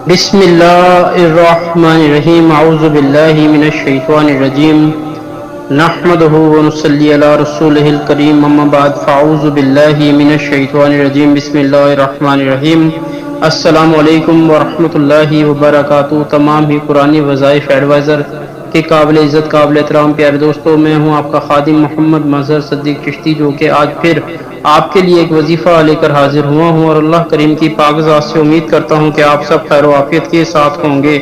بسم اللہ الرحمن الرحیم اعوذ باللہ من الشیطان الرجیم نحمده ونصلی علی رسولہ الکریم اما بعد فاعوذ باللہ من الشیطان الرجیم بسم اللہ الرحمن الرحیم السلام علیکم ورحمۃ اللہ وبرکاتہ۔ تمام ہی قرآنی وظائف ایڈوائزر کے قابل عزت قابل احترام پیارے دوستوں، میں ہوں آپ کا خادم محمد مظہر صدیق چشتی، جو کہ آج پھر آپ کے لیے ایک وظیفہ لے کر حاضر ہوا ہوں، اور اللہ کریم کی پاک ذات سے امید کرتا ہوں کہ آپ سب خیر و عافیت کے ساتھ ہوں گے،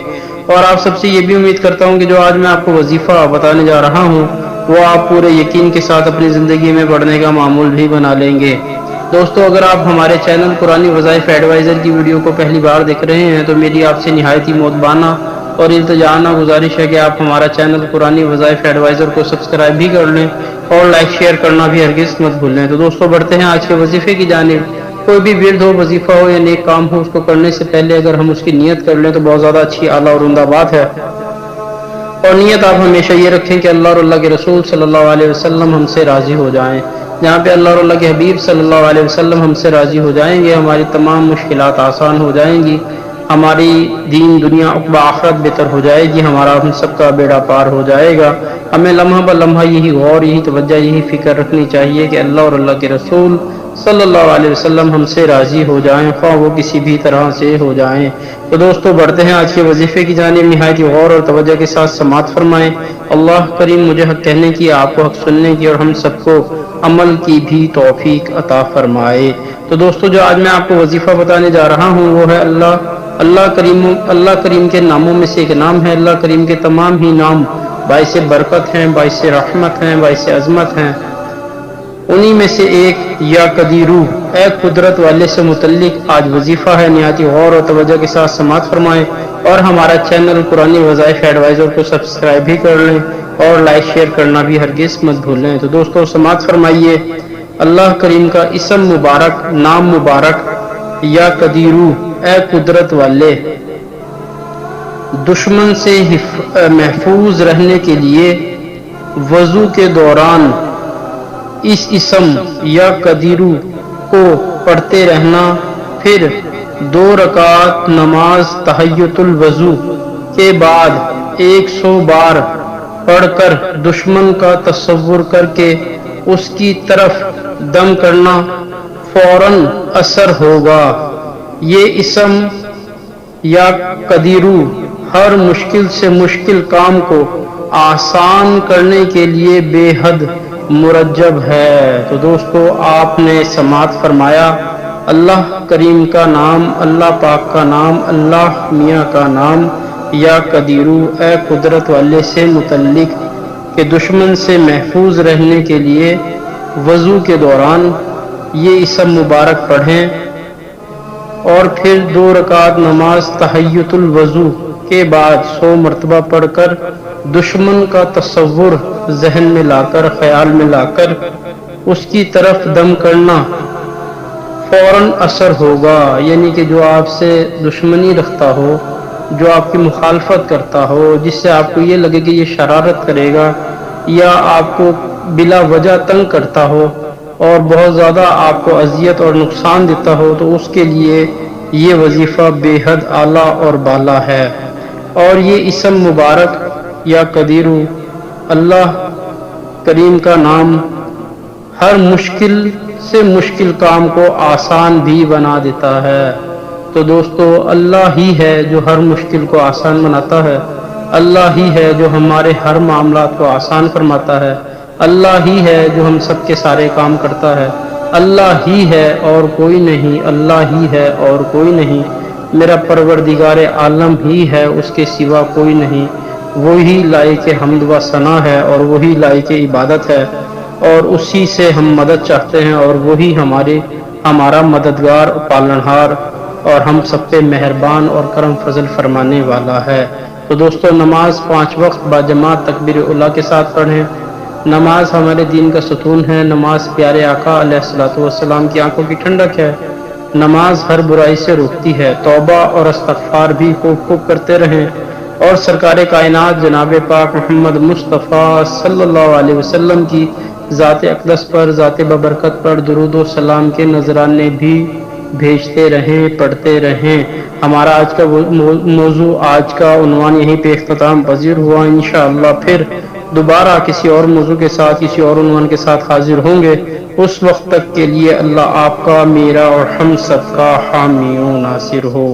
اور آپ سب سے یہ بھی امید کرتا ہوں کہ جو آج میں آپ کو وظیفہ بتانے جا رہا ہوں وہ آپ پورے یقین کے ساتھ اپنی زندگی میں پڑھنے کا معمول بھی بنا لیں گے۔ دوستو، اگر آپ ہمارے چینل قرآنی وظائف ایڈوائزر کی ویڈیو کو پہلی بار دیکھ رہے ہیں تو میری آپ سے نہایت ہی مؤدبانہ اور التجانہ گزارش ہے کہ آپ ہمارا چینل قرآنی وظائف ایڈوائزر کو سبسکرائب بھی کر لیں اور لائک شیئر کرنا بھی ہرگز مت بھولیں۔ تو دوستو، بڑھتے ہیں آج کے وظیفے کی جانب۔ کوئی بھی ورد ہو، وظیفہ ہو یا نیک کام ہو، اس کو کرنے سے پہلے اگر ہم اس کی نیت کر لیں تو بہت زیادہ اچھی اعلیٰ اور عمدہ بات ہے۔ اور نیت آپ ہمیشہ یہ رکھیں کہ اللہ اور اللہ کے رسول صلی اللہ علیہ وسلم ہم سے راضی ہو جائیں۔ جہاں پہ اللہ اور اللہ کے حبیب صلی اللہ علیہ وسلم ہم سے راضی ہو جائیں گے، ہماری تمام مشکلات آسان ہو جائیں گی، ہماری دین دنیا عقبہ آخرت بہتر ہو جائے گی، ہمارا ہم سب کا بیڑا پار ہو جائے گا۔ ہمیں لمحہ بہ لمحہ یہی غور، یہی توجہ، یہی فکر رکھنی چاہیے کہ اللہ اور اللہ کے رسول صلی اللہ علیہ وسلم ہم سے راضی ہو جائیں، خواہ وہ کسی بھی طرح سے ہو جائیں۔ تو دوستو، بڑھتے ہیں آج کے وظیفے کی جانب۔ نہایت غور اور توجہ کے ساتھ سماعت فرمائیں۔ اللہ کریم مجھے حق کہنے کی، آپ کو حق سننے کی، اور ہم سب کو عمل کی بھی توفیق عطا فرمائے۔ تو دوستو، جو آج میں آپ کو وظیفہ بتانے جا رہا ہوں وہ ہے اللہ کریم کے ناموں میں سے ایک نام ہے۔ اللہ کریم کے تمام ہی نام باعث برکت ہیں، باعث رحمت ہیں، باعث عظمت ہیں۔ انہی میں سے ایک یا قدیرو، اے قدرت والے سے متعلق آج وظیفہ ہے۔ نہایت غور اور توجہ کے ساتھ سماعت فرمائیں اور ہمارا چینل قرآنی وظائف ایڈوائزر کو سبسکرائب بھی کر لیں اور لائک شیئر کرنا بھی ہرگز مت بھولیں۔ تو دوستو، سماعت فرمائیے۔ اللہ کریم کا اسم مبارک، نام مبارک یا قدیرو، اے قدرت والے، دشمن سے محفوظ رہنے کے لیے وضو کے دوران اس اسم یا قدیرو کو پڑھتے رہنا، پھر 2 رکعت نماز تحیۃ الوضو کے بعد 100 بار پڑھ کر دشمن کا تصور کر کے اس کی طرف دم کرنا، فوراً اثر ہوگا۔ یہ اسم یا قدیرو ہر مشکل سے مشکل کام کو آسان کرنے کے لیے بے حد مرجب ہے۔ تو دوستو، آپ نے سماعت فرمایا، اللہ کریم کا نام، اللہ پاک کا نام، اللہ میاں کا نام یا قدیرو، اے قدرت والے سے متعلق کہ دشمن سے محفوظ رہنے کے لیے وضو کے دوران یہ اسم مبارک پڑھیں، اور پھر 2 رکعت نماز تحیۃ الوضو کے بعد 100 مرتبہ پڑھ کر دشمن کا تصور ذہن میں لا کر، خیال میں لا کر اس کی طرف دم کرنا، فوراً اثر ہوگا۔ یعنی کہ جو آپ سے دشمنی رکھتا ہو، جو آپ کی مخالفت کرتا ہو، جس سے آپ کو یہ لگے کہ یہ شرارت کرے گا یا آپ کو بلا وجہ تنگ کرتا ہو اور بہت زیادہ آپ کو اذیت اور نقصان دیتا ہو، تو اس کے لیے یہ وظیفہ بے حد اعلیٰ اور بالا ہے۔ اور یہ اسم مبارک یا قدیرو، اللہ کریم کا نام، ہر مشکل سے مشکل کام کو آسان بھی بنا دیتا ہے۔ تو دوستو، اللہ ہی ہے جو ہر مشکل کو آسان بناتا ہے، اللہ ہی ہے جو ہمارے ہر معاملات کو آسان فرماتا ہے، اللہ ہی ہے جو ہم سب کے سارے کام کرتا ہے، اللہ ہی ہے اور کوئی نہیں، اللہ ہی ہے اور کوئی نہیں، میرا پروردگار عالم ہی ہے، اس کے سوا کوئی نہیں۔ وہی لائق حمد و ثنا ہے اور وہی لائق عبادت ہے، اور اسی سے ہم مدد چاہتے ہیں، اور وہی ہمارا مددگار، پالنہار اور ہم سب پہ مہربان اور کرم فضل فرمانے والا ہے۔ تو دوستو، نماز 5 وقت باجماعت تکبیر اولیٰ کے ساتھ پڑھیں۔ نماز ہمارے دین کا ستون ہے، نماز پیارے آقا علیہ الصلوۃ والسلام کی آنکھوں کی ٹھنڈک ہے، نماز ہر برائی سے روکتی ہے۔ توبہ اور استغفار بھی خوب خوب کرتے رہیں، اور سرکار کائنات جناب پاک محمد مصطفیٰ صلی اللہ علیہ وسلم کی ذات اقدس پر، ذات ببرکت پر درود و سلام کے نذرانے بھی بھیجتے رہیں، پڑھتے رہیں۔ ہمارا آج کا موضوع، آج کا عنوان یہیں پہ اختتام پذیر ہوا۔ انشاءاللہ پھر دوبارہ کسی اور موضوع کے ساتھ، کسی اور عنوان کے ساتھ حاضر ہوں گے۔ اس وقت تک کے لیے اللہ آپ کا، میرا اور ہم سب کا حامی و ناصر ہو۔